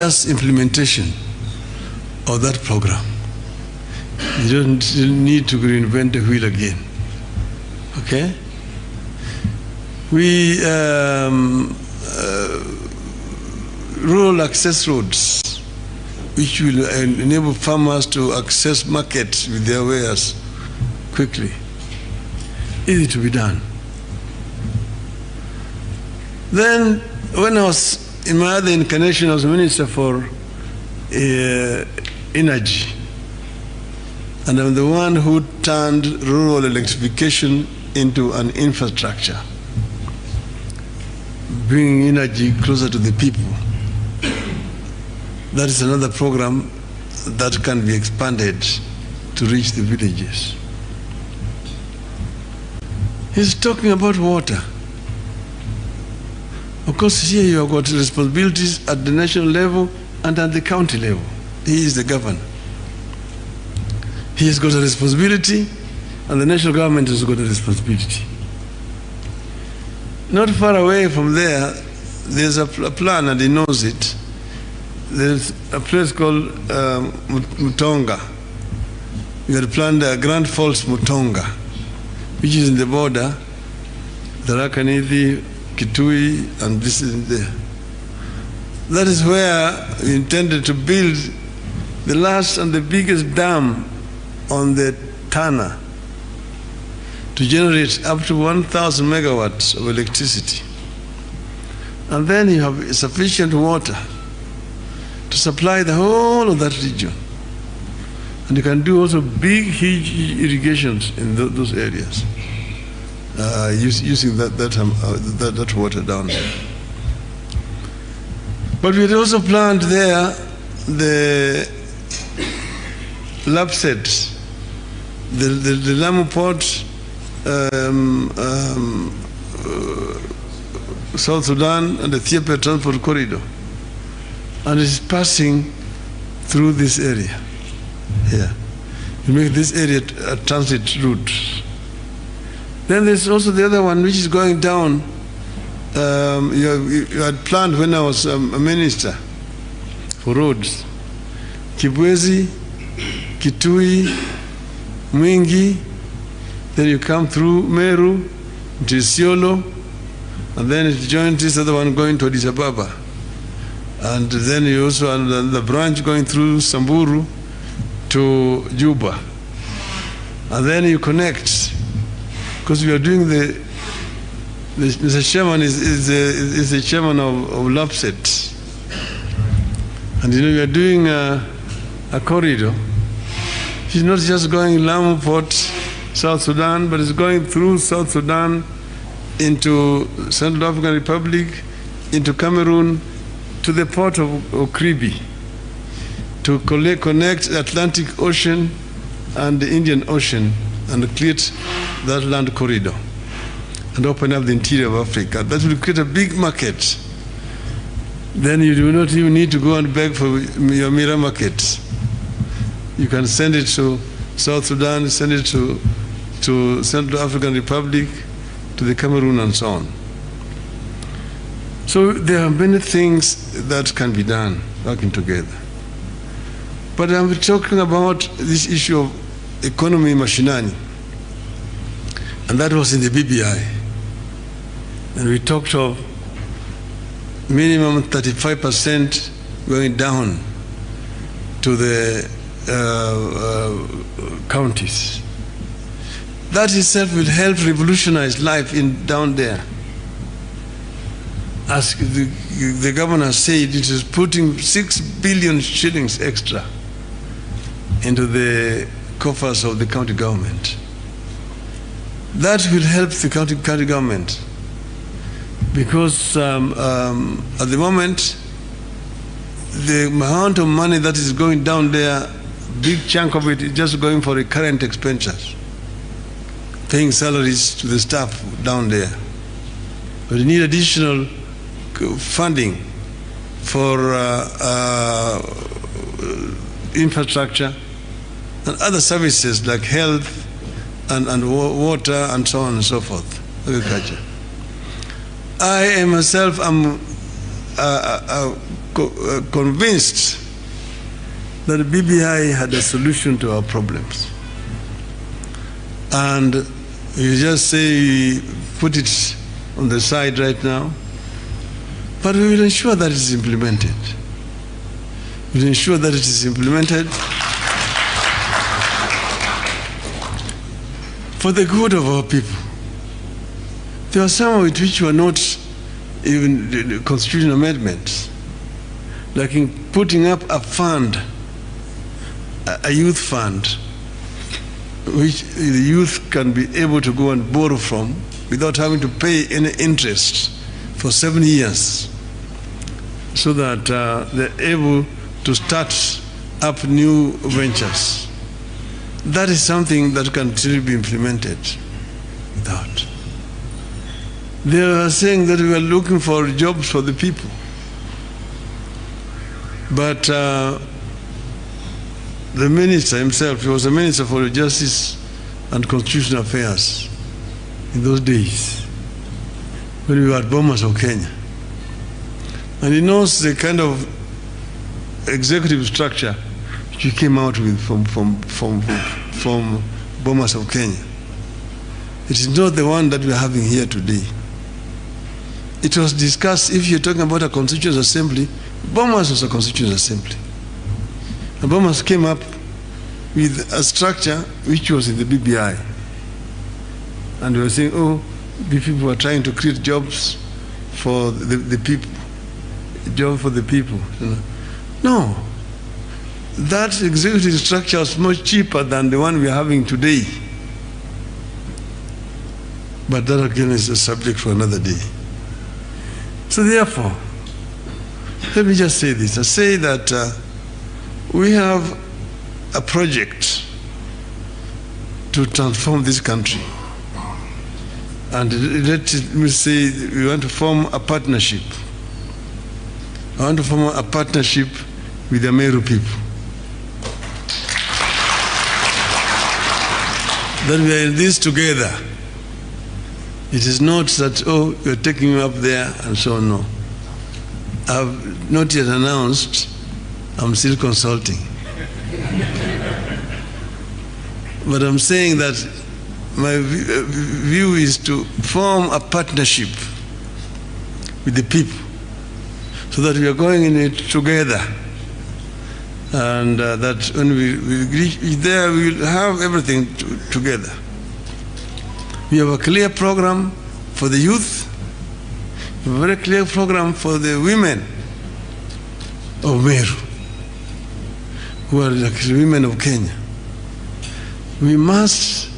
just implementation of that program. You don't need to reinvent the wheel again. Okay? We rural access roads, which will enable farmers to access markets with their wares quickly. Easy to be done. Then, when I was in my other incarnation, I was Minister for Energy. And I'm the one who turned rural electrification into an infrastructure, bringing energy closer to the people. That is another program that can be expanded to reach the villages. He's talking about water. Of course, here you have got responsibilities at the national level and at the county level. He is the governor. He has got a responsibility, and the national government has got a responsibility. Not far away from there, there's a plan, and he knows it. There's a place called Mutonga. We had planned Grand Falls Mutonga, which is in the border, Tharaka-Nithi, Kitui, and this is there. That is where we intended to build the last and the biggest dam on the Tana to generate up to 1,000 megawatts of electricity. And then you have sufficient water to supply the whole of that region. And you can do also big, huge irrigations in those areas. Using that water down there. But we had also planned there the LAPSET, the Lamu Port, South Sudan, and the Ethiopia Transport Corridor. And it's passing through this area here. You make this area a transit route. Then there's also the other one which is going down. You had planned when I was a minister for roads. Kibwezi, Kitui, Mwingi, then you come through Meru, to Isiolo, and then it joins this other one going to Addis Ababa. And then you also have the branch going through Samburu to Juba. And then you connect. Because we are doing Mr. Chairman is the chairman of LAPSET. And you know, we are doing a corridor. It's not just going Lamu Port, South Sudan, but it's going through South Sudan into Central African Republic, into Cameroon, to the port of Okribi, to connect the Atlantic Ocean and the Indian Ocean and create that land corridor and open up the interior of Africa. That will create a big market. Then you do not even need to go and beg for your Mira market. You can send it to South Sudan, send it to Central African Republic, to the Cameroon, and so on. So there are many things that can be done working together. But I'm talking about this issue of economy mashinani. And that was in the BBI. And we talked of minimum 35% going down to the counties. That itself will help revolutionize life down there. As the governor said, it is putting 6 billion shillings extra into the coffers of the county government. That will help the county government, because at the moment, the amount of money that is going down there, big chunk of it is just going for recurrent expenditures, paying salaries to the staff down there. But you need additional funding for infrastructure and other services like health and water and so on and so forth, agriculture. I myself am convinced that BBI had a solution to our problems. And you just say, put it on the side right now, but we will ensure that it is implemented. We will ensure that it is implemented for the good of our people. There are some of it which were not even constitutional amendments, like in putting up a fund, a youth fund, which the youth can be able to go and borrow from without having to pay any interest for 7 years, so that they're able to start up new ventures. That is something that can still be implemented without. They are saying that we are looking for jobs for the people. But the minister himself, he was a minister for Justice and Constitutional Affairs in those days, when we were at Bomas of Kenya. And he knows the kind of executive structure which we came out with from Bomas of Kenya. It is not the one that we are having here today. It was discussed, if you're talking about a constituent assembly, Bomas was a constituent assembly. And Bomas came up with a structure which was in the BBI. And we were saying, oh, the people are trying to create jobs for the people. Job for the people. You know. No. That executive structure was much cheaper than the one we are having today. But that again is a subject for another day. So therefore, let me just say this. I say that we have a project to transform this country. And let me say we want to form a partnership. I want to form a partnership with the Meru people. That we are in this together. It is not that, oh, you're taking me up there and so on, no. I've not yet announced, I'm still consulting. But I'm saying that my view is to form a partnership with the people so that we are going in it together. And that when we reach there, we will have everything together. We have a clear program for the youth, a very clear program for the women of Meru, who are like the women of Kenya. We must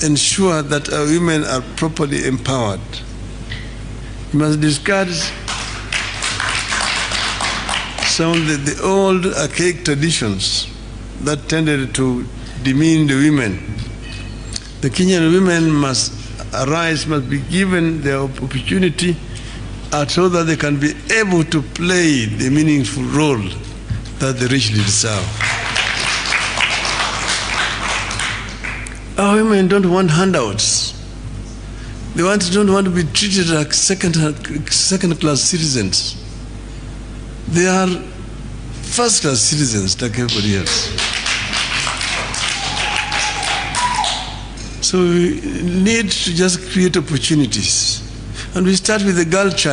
ensure that our women are properly empowered. We must discard some of the old archaic traditions that tended to demean the women. The Kenyan women must arise, must be given the opportunity so that they can be able to play the meaningful role that they richly deserve. Our women don't want handouts. They don't want to be treated like second-class citizens. They are first-class citizens like everybody else. So we need to just create opportunities. And we start with the girl child.